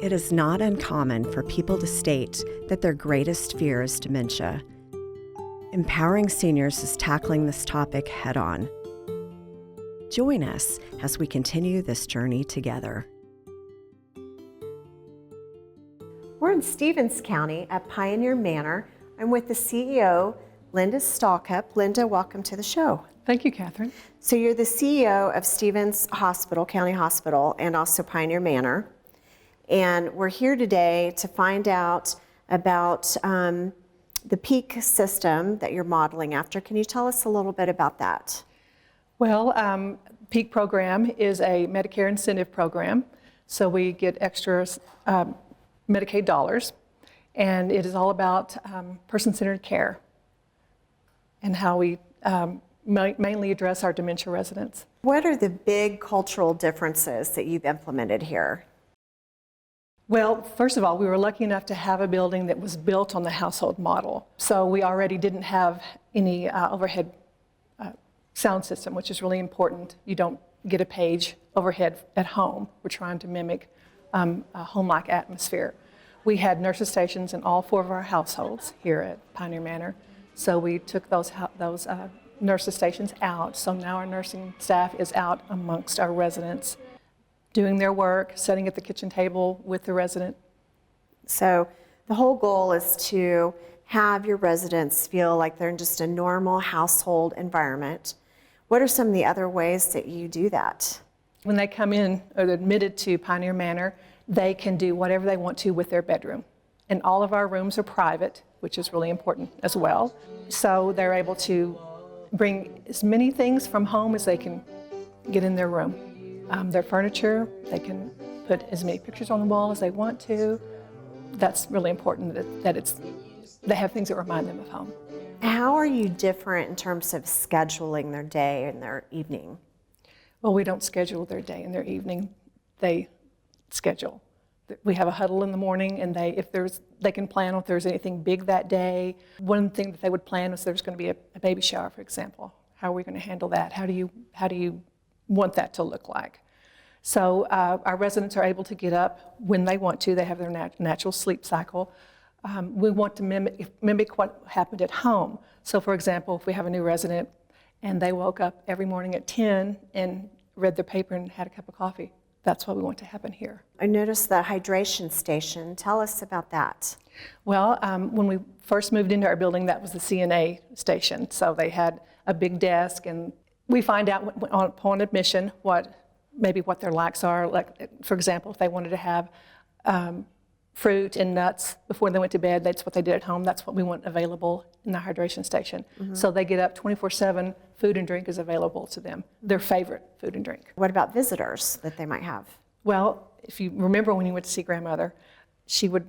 It is not uncommon for people to state that their greatest fear is dementia. Empowering Seniors is tackling this topic head-on. Join us as we continue this journey together. We're in Stevens County at Pioneer Manor. I'm with the CEO, Linda Stalcup. Linda, welcome to the show. Thank you, Catherine. So you're the CEO of Stevens Hospital, County Hospital, and also Pioneer Manor. And we're here today to find out about the PEAK system that you're modeling after. Can you tell us a little bit about that? Well, PEAK program is a Medicare incentive program, so we get extra Medicaid dollars, and it is all about person-centered care and how we mainly address our dementia residents. What are the big cultural differences that you've implemented here? Well, first of all, we were lucky enough to have a building that was built on the household model. So we already didn't have any overhead sound system, which is really important. You don't get a page overhead at home. We're trying to mimic a home-like atmosphere. We had nurses stations in all 4 of our households here at Pioneer Manor. So we took those nurses stations out. So now our nursing staff is out amongst our residents, doing their work, sitting at the kitchen table with the resident. So the whole goal is to have your residents feel like they're in just a normal household environment. What are some of the other ways that you do that? When they come in or they're admitted to Pioneer Manor, they can do whatever they want to with their bedroom. And all of our rooms are private, which is really important as well. So they're able to bring as many things from home as they can get in their room. Their furniture, they can put as many pictures on the wall as they want to. That's really important that they have things that remind them of home. How are you different in terms of scheduling their day and their evening? Well, we don't schedule their day and their evening. They schedule. We have a huddle in the morning, and they can plan if there's anything big that day. One thing that they would plan is there's going to be a baby shower, for example. How are we going to handle that? How do you want that to look like? So our residents are able to get up when they want to. They have their natural sleep cycle. We want to mimic what happened at home. So for example, if we have a new resident and they woke up every morning at 10 and read their paper and had a cup of coffee, that's what we want to happen here. I noticed the hydration station. Tell us about that. Well, when we first moved into our building, that was the CNA station. So they had a big desk, and we find out upon admission what their likes are. Like, for example, if they wanted to have fruit and nuts before they went to bed, that's what they did at home. That's what we want available in the hydration station. Mm-hmm. So they get up 24/7, food and drink is available to them, their favorite food and drink. What about visitors that they might have? Well, if you remember when you went to see grandmother,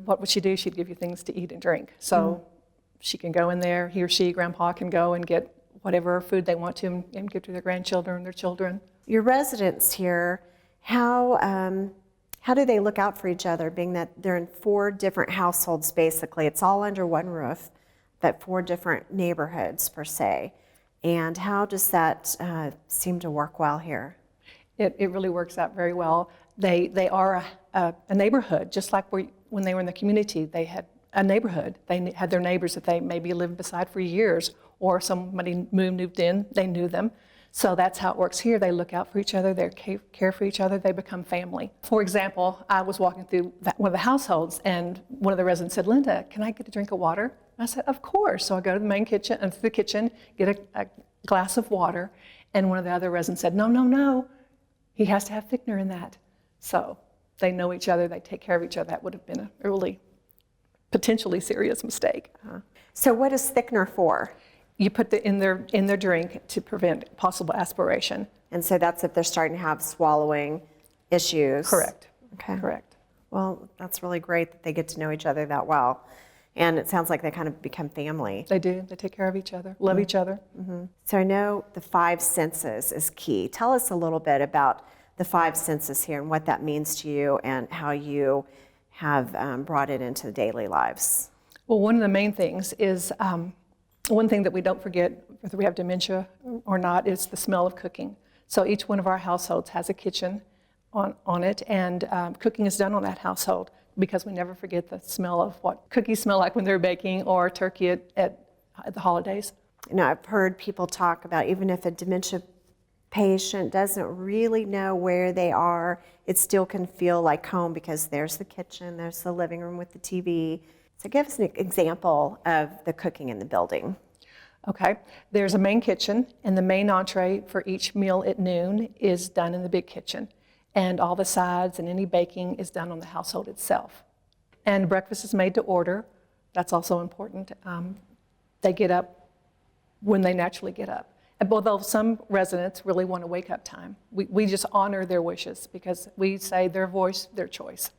what would she do? She'd give you things to eat and drink. So she can go in there, he or she, grandpa can go and get whatever food they want to and give to their grandchildren, their children. Your residents here, how do they look out for each other, being that they're in 4 different households basically? It's all under one roof, but 4 different neighborhoods per se. And how does that seem to work well here? It really works out very well. They are a neighborhood, just like when they were in the community, they had a neighborhood. They had their neighbors that they maybe lived beside for years, or somebody moved in, they knew them. So that's how it works here. They look out for each other, they care for each other, they become family. For example, I was walking through one of the households, and one of the residents said, "Linda, can I get a drink of water?" I said, "Of course." So I go to the main kitchen, into the kitchen, get a glass of water, and one of the other residents said, No, he has to have thickener in that. So they know each other, they take care of each other. That would have been a really potentially serious mistake. So what is thickener for? You put in their drink to prevent possible aspiration. And so that's if they're starting to have swallowing issues? Correct. Okay. Correct. Well, that's really great that they get to know each other that well. And it sounds like they kind of become family. They do. They take care of each other, love each other. Mm-hmm. So I know the 5 senses is key. Tell us a little bit about the 5 senses here and what that means to you and how you have brought it into daily lives. Well, one of the main things is, one thing that we don't forget, whether we have dementia or not, is the smell of cooking. So each one of our households has a kitchen on it, and cooking is done on that household because we never forget the smell of what cookies smell like when they're baking, or turkey at the holidays. You know, I've heard people talk about even if a dementia patient doesn't really know where they are, it still can feel like home because there's the kitchen, there's the living room with the TV. So give us an example of the cooking in the building. Okay, there's a main kitchen, and the main entree for each meal at noon is done in the big kitchen. And all the sides and any baking is done on the household itself. And breakfast is made to order. That's also important. They get up when they naturally get up. And although some residents really want to wake up time, we just honor their wishes because we say their voice, their choice.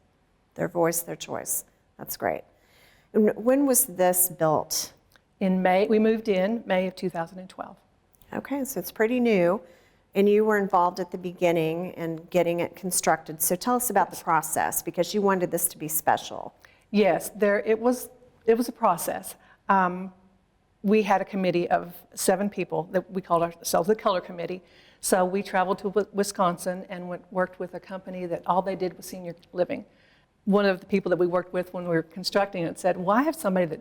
Their voice, their choice. That's great. And when was this built? In May, we moved in May of 2012. Okay, so it's pretty new. And you were involved at the beginning in getting it constructed. So tell us about the process, because you wanted this to be special. Yes, it was a process. We had a committee of 7 people that we called ourselves the Color Committee. So we traveled to Wisconsin and worked with a company that all they did was senior living. One of the people that we worked with when we were constructing it said, well, I have somebody that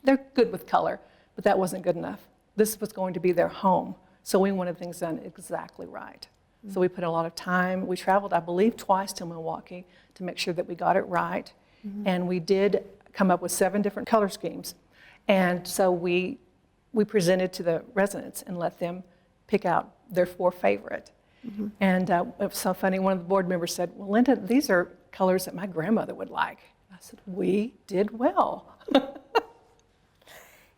they're good with color, but that wasn't good enough. This was going to be their home. So we wanted things done exactly right. So we put a lot of time. We traveled, I believe, twice to Milwaukee to make sure that we got it right. And we did come up with 7 different color schemes. And so we presented to the residents and let them pick out their 4 favorite. And it was so funny, one of the board members said, well, Linda, these are colors that my grandmother would like. I said, we did well.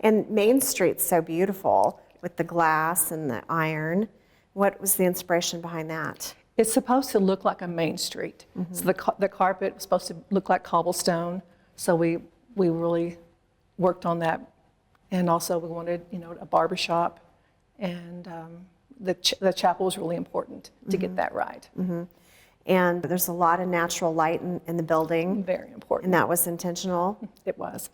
And Main Street's so beautiful with the glass and the iron. What was the inspiration behind that? It's supposed to look like a main street. So the carpet was supposed to look like cobblestone. So we really worked on that. And also we wanted, a barber shop. And the chapel was really important to get that right. And there's a lot of natural light in the building. Very important. And that was intentional. It was.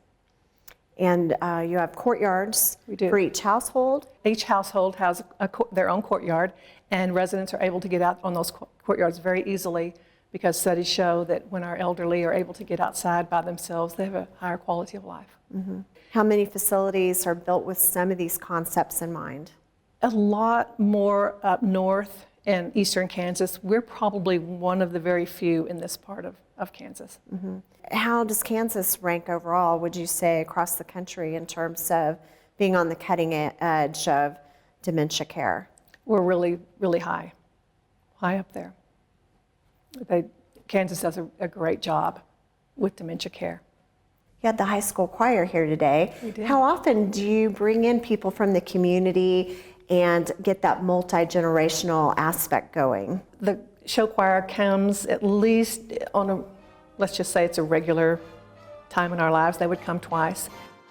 And you have courtyards for each household. Each household has their own courtyard, and residents are able to get out on those courtyards very easily because studies show that when our elderly are able to get outside by themselves, they have a higher quality of life. How many facilities are built with some of these concepts in mind? A lot more up north in eastern Kansas. We're probably one of the very few in this part of Kansas. How does Kansas rank overall, would you say, across the country in terms of being on the cutting edge of dementia care? We're really, really high up there. Kansas does a great job with dementia care. You had the high school choir here today. We did. How often do you bring in people from the community and get that multi-generational aspect going? The show choir comes at least on let's just say it's a regular time in our lives. They would come twice.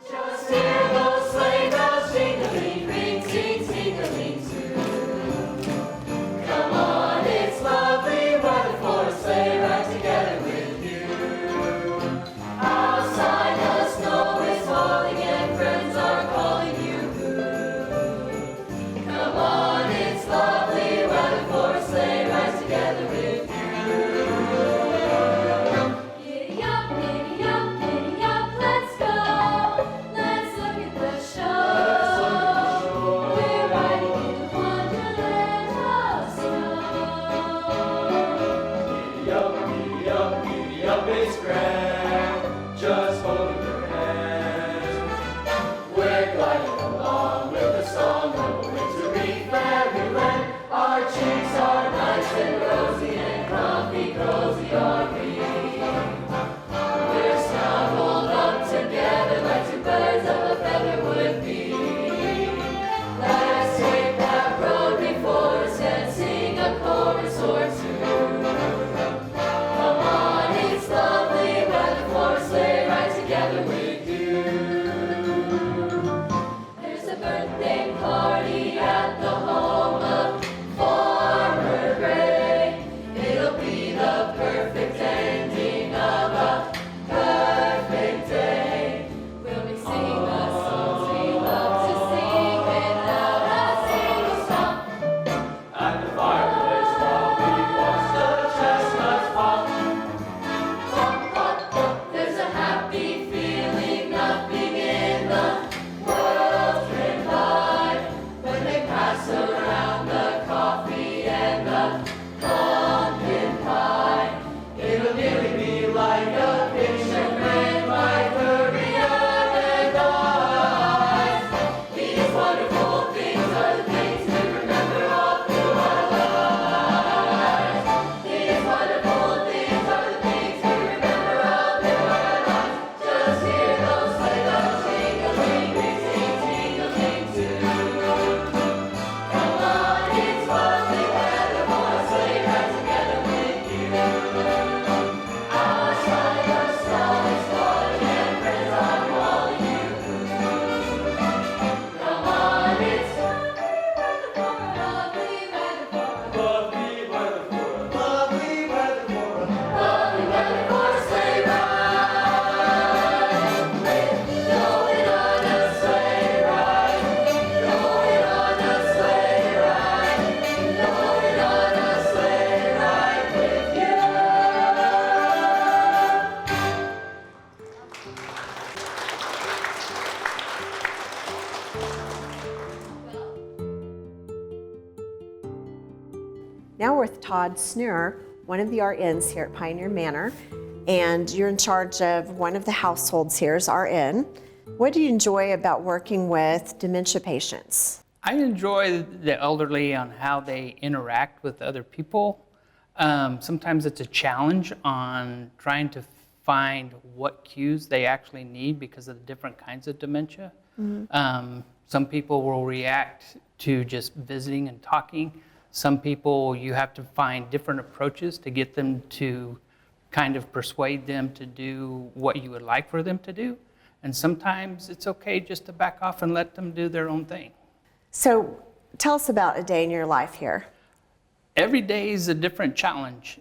Just hear those sleigh bells jingling, ring, ting, tingling too. Come on, it's lovely weather for a sleigh ride together with you. Outside the snow is falling and friends are calling you. Come on, it's lovely weather for a sleigh ride together with you. Giddy up, let's go. Let's look at the pumpkin pie. It'll nearly be like a picture frame by Korea and eyes. These wonderful things are the things we remember all through our lives. These wonderful things are the things we remember all through our lives. Just hear those sleigh bells jingling, we sing tingling too. Come on, it's lovely weather for a sleigh ride together with you. Outside the snow is falling and friends are calling you. Come on, it's lovely weather for a lovely weather for a lovely weather for a lovely weather for a sleigh ride. Going on a sleigh ride. Going on a sleigh ride. Going on a sleigh ride with you. Now we're with Todd Snur, one of the RNs here at Pioneer Manor, and you're in charge of one of the households here as RN. What do you enjoy about working with dementia patients? I enjoy the elderly on how they interact with other people. Sometimes it's a challenge on trying to find what cues they actually need because of the different kinds of dementia. Some people will react to just visiting and talking. Some people, you have to find different approaches to get them to kind of persuade them to do what you would like for them to do. And sometimes it's okay just to back off and let them do their own thing. So tell us about a day in your life here. Every day is a different challenge.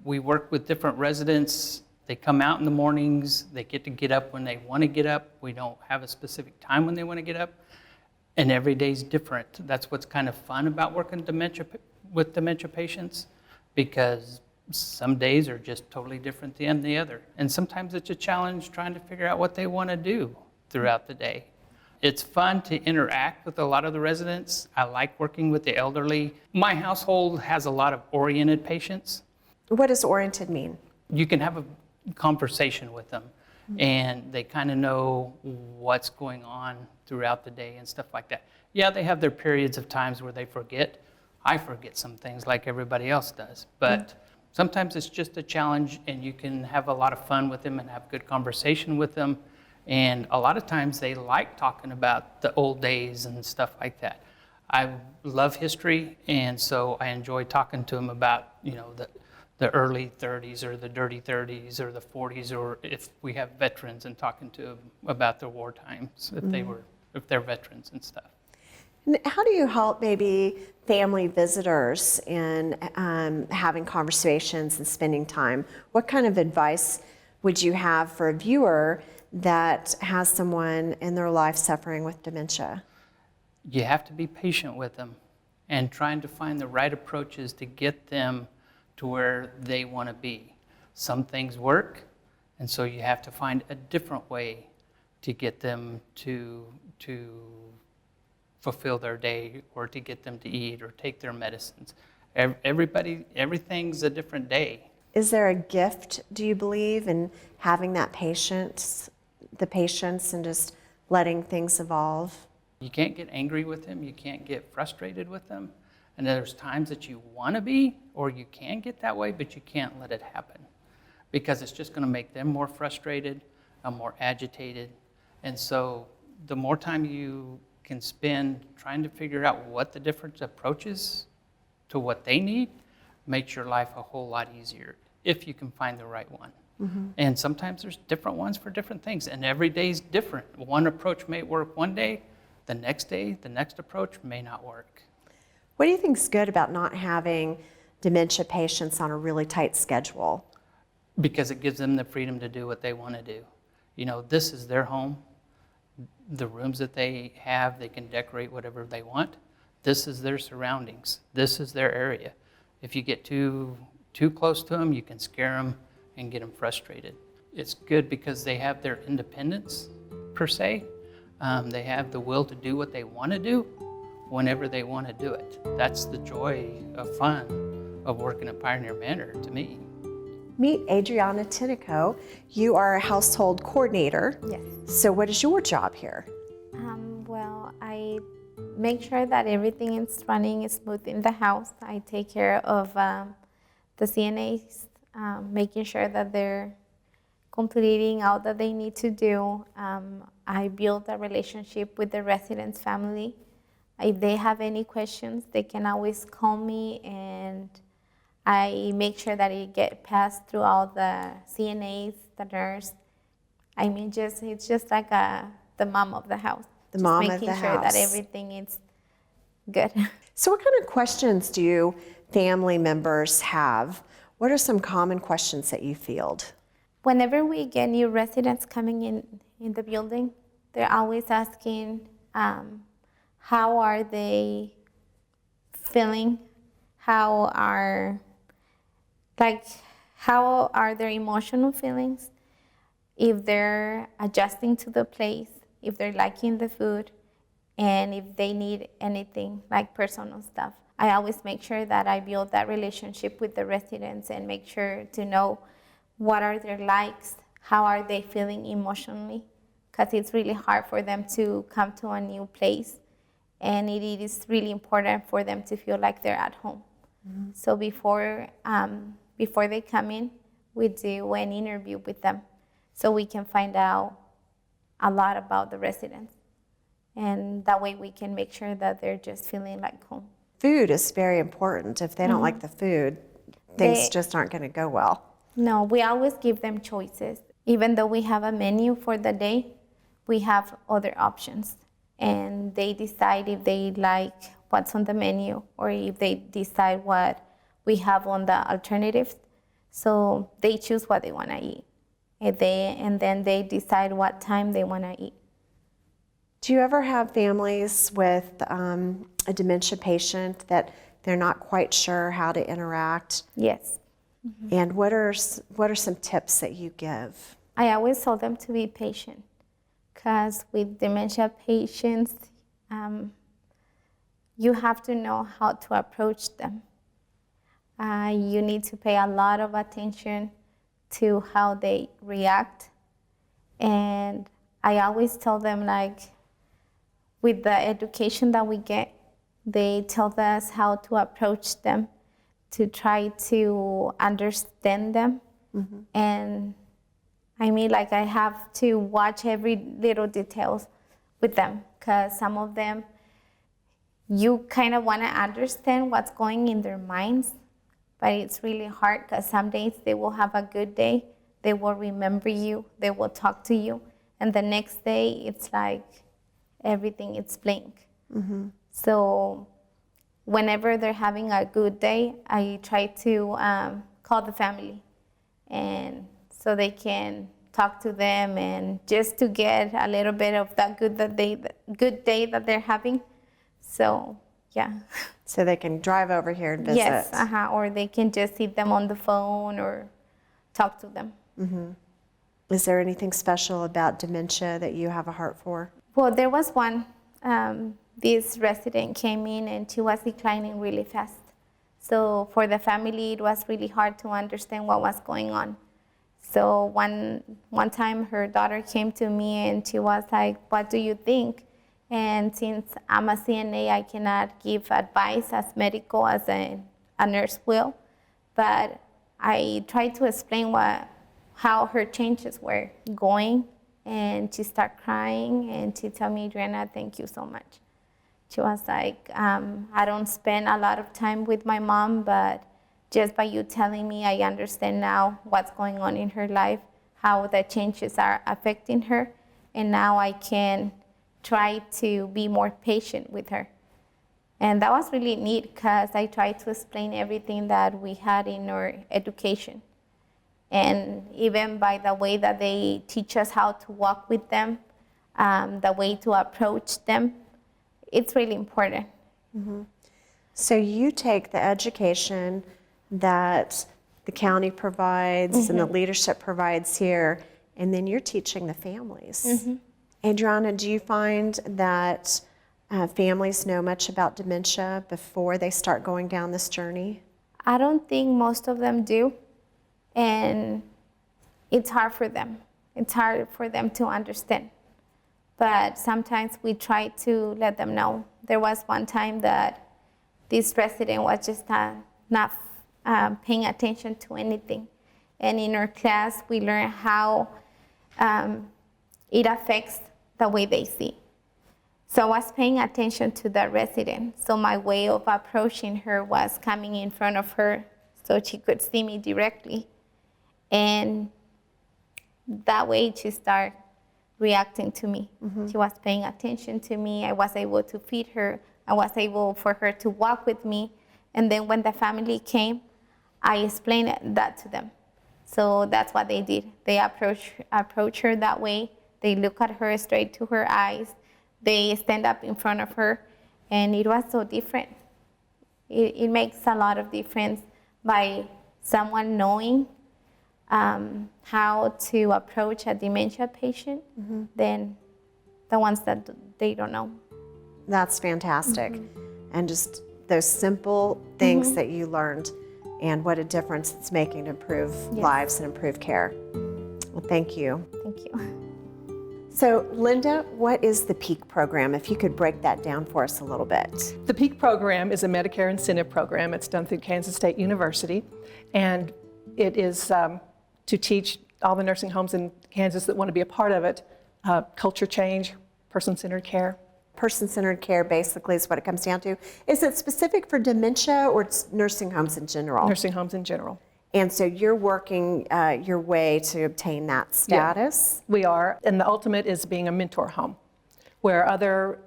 We work with different residents. They come out in the mornings. They get up when they want to get up. We don't have a specific time when they want to get up. And every day's different. That's what's kind of fun about working with dementia patients, because some days are just totally different than the other. And sometimes it's a challenge trying to figure out what they want to do throughout the day. It's fun to interact with a lot of the residents. I like working with the elderly. My household has a lot of oriented patients. What does oriented mean? You can have a conversation with them, and they kind of know what's going on throughout the day and stuff like that. Yeah, they have their periods of times where they forget. I forget some things like everybody else does, but sometimes it's just a challenge, and you can have a lot of fun with them and have good conversation with them. And a lot of times they like talking about the old days and stuff like that. I love history, and so I enjoy talking to them about, the early 30s or the dirty 30s or the 40s, or if we have veterans, and talking to them about their war times, if they're veterans and stuff. And how do you help maybe family visitors in having conversations and spending time? What kind of advice would you have for a viewer that has someone in their life suffering with dementia? You have to be patient with them and trying to find the right approaches to get them to where they want to be. Some things work, and so you have to find a different way to get them to fulfill their day, or to get them to eat or take their medicines. Everything's a different day. Is there a gift, do you believe, in having that patience and just letting things evolve? You can't get angry with them, you can't get frustrated with them, and there's times that you want to be, or you can get that way, but you can't let it happen, because it's just going to make them more frustrated and more agitated. And so the more time you can spend trying to figure out what the different approaches to what they need, makes your life a whole lot easier if you can find the right one. And sometimes there's different ones for different things, and every day's different. One approach may work one day, the next approach may not work. What do you think is good about not having dementia patients on a really tight schedule? Because it gives them the freedom to do what they want to do. This is their home. The rooms that they have, they can decorate whatever they want. This is their surroundings. This is their area. If you get too close to them, you can scare them and get them frustrated. It's good because they have their independence, per se. They have the will to do what they want to do whenever they want to do it. That's the joy of fun of working at Pioneer Manor to me. Meet Adriana Tinico. You are a household coordinator. Yes. So what is your job here? Well, I make sure that everything is running smooth in the house. I take care of the CNAs, making sure that they're completing all that they need to do. I build a relationship with the residents' family. If they have any questions, they can always call me, and I make sure that it get passed through all the CNAs, the nurse. I mean, it's just like the mom of the house. The Just mom of making the sure house. that everything is good. So what kind of questions do family members have? What are some common questions that you field? Whenever we get new residents coming in the building, they're always asking, how are they feeling? How are their emotional feelings? If they're adjusting to the place, if they're liking the food, and if they need anything like personal stuff. I always make sure that I build that relationship with the residents and make sure to know what are their likes, how are they feeling emotionally, because it's really hard for them to come to a new place, and it is really important for them to feel like they're at home. Mm-hmm. So before they come in, we do an interview with them so we can find out a lot about the residents. And that way we can make sure that they're just feeling like home. Food is very important. If they don't like the food, things just aren't going to go well. No, we always give them choices. Even though we have a menu for the day, we have other options. And they decide if they like what's on the menu or if they decide what we have on the alternatives. So they choose what they want to eat. And then they decide what time they want to eat. Do you ever have families with a dementia patient that they're not quite sure how to interact? Yes. Mm-hmm. And what are some tips that you give? I always tell them to be patient, because with dementia patients, you have to know how to approach them. You need to pay a lot of attention to how they react. And I always tell them, like, with the education that we get, they tell us how to approach them, to try to understand them. Mm-hmm. And I mean, like, I have to watch every little details with them, because some of them, you kind of want to understand what's going in their minds, but it's really hard, because some days they will have a good day, they will remember you, they will talk to you, and the next day it's like everything is blank. Mm-hmm. So whenever they're having a good day, I try to call the family, and so they can talk to them, and just to get a little bit of that good day that they're having. So yeah. So they can drive over here and visit. Yes, or they can just see them on the phone or talk to them. Mm-hmm. Is there anything special about dementia that you have a heart for? Well, there was one. This resident came in and she was declining really fast. So for the family, it was really hard to understand what was going on. So one time her daughter came to me and she was like, "What do you think?" And since I'm a CNA, I cannot give advice as medical as a nurse will. But I tried to explain how her changes were going. And she started crying, and she told me, "Adriana, thank you so much." She was like, "I don't spend a lot of time with my mom, but just by you telling me, I understand now what's going on in her life, how the changes are affecting her, and now I can try to be more patient with her." And that was really neat, because I tried to explain everything that we had in our education. And even by the way that they teach us how to walk with them, the way to approach them, it's really important. Mm-hmm. So you take the education that the county provides mm-hmm. and the leadership provides here, and then you're teaching the families. Mm-hmm. Adriana, do you find that families know much about dementia before they start going down this journey? I don't think most of them do, and it's hard for them. It's hard for them to understand. But sometimes we try to let them know. There was one time that this resident was just not paying attention to anything. And in our class, we learned how it affects the way they see. So I was paying attention to the resident. So my way of approaching her was coming in front of her so she could see me directly. And that way she started reacting to me. Mm-hmm. She was paying attention to me. I was able to feed her. I was able for her to walk with me. And then when the family came, I explained that to them. So that's what they did. They approach her that way. They look at her straight to her eyes. They stand up in front of her, and it was so different. It makes a lot of difference by someone knowing how to approach a dementia patient than the ones that they don't know. That's fantastic. And just those simple things that you learned and what a difference it's making to improve lives and improve care. Well, thank you. Thank you. So, Linda, what is the PEAK program? If you could break that down for us a little bit. The PEAK program is a Medicare incentive program. It's done through Kansas State University, and it is to teach all the nursing homes in Kansas that want to be a part of it, culture change, person-centered care. Person-centered care basically is what it comes down to. Is it specific for dementia or it's nursing homes in general? Nursing homes in general. And so you're working your way to obtain that status? Yeah, we are, and the ultimate is being a mentor home, where other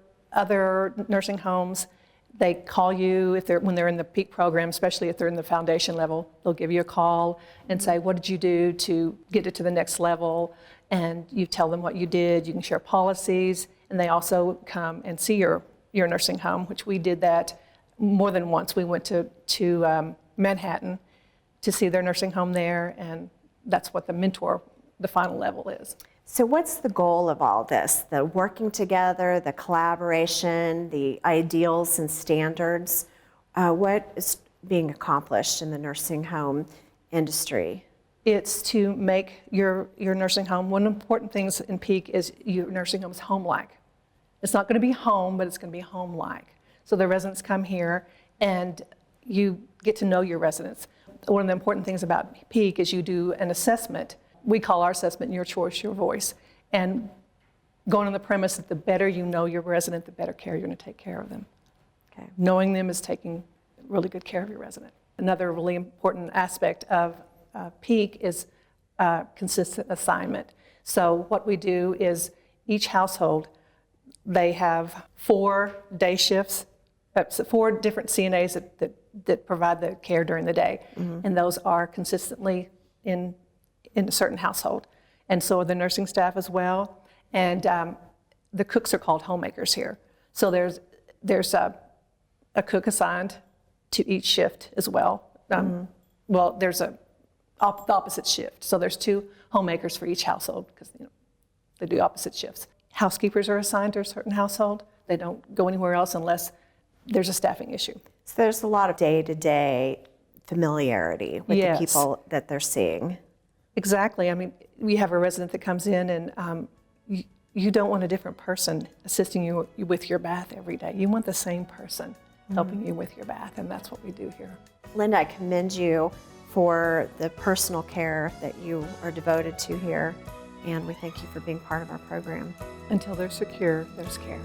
nursing homes, they call you when they're in the PEAK program, especially if they're in the foundation level, they'll give you a call and say, what did you do to get it to the next level? And you tell them what you did, you can share policies, and they also come and see your nursing home, which we did that more than once. We went to Manhattan to see their nursing home there, and that's what the final level is. So what's the goal of all this? The working together, the collaboration, the ideals and standards. What is being accomplished in the nursing home industry? It's to make your nursing home, one of the important things in PEAK is your nursing home is home-like. It's not going to be home, but it's going to be home-like. So the residents come here and you get to know your residents. One of the important things about PEAK is you do an assessment. We call our assessment Your Choice, Your Voice. And going on the premise that the better you know your resident, the better care you're going to take care of them. Okay. Knowing them is taking really good care of your resident. Another really important aspect of PEAK is consistent assignment. So what we do is each household, they have 4 day shifts, 4 different CNAs that provide the care during the day. And those are consistently in a certain household. And so are the nursing staff as well. And the cooks are called homemakers here. So there's a cook assigned to each shift as well. Well, there's the opposite shift. So there's 2 homemakers for each household because they do opposite shifts. Housekeepers are assigned to a certain household. They don't go anywhere else unless there's a staffing issue. So there's a lot of day-to-day familiarity with the people that they're seeing. Exactly. I mean, we have a resident that comes in and you don't want a different person assisting you with your bath every day. You want the same person helping you with your bath, and that's what we do here. Linda, I commend you for the personal care that you are devoted to here, and we thank you for being part of our program. Until they're secure, there's care.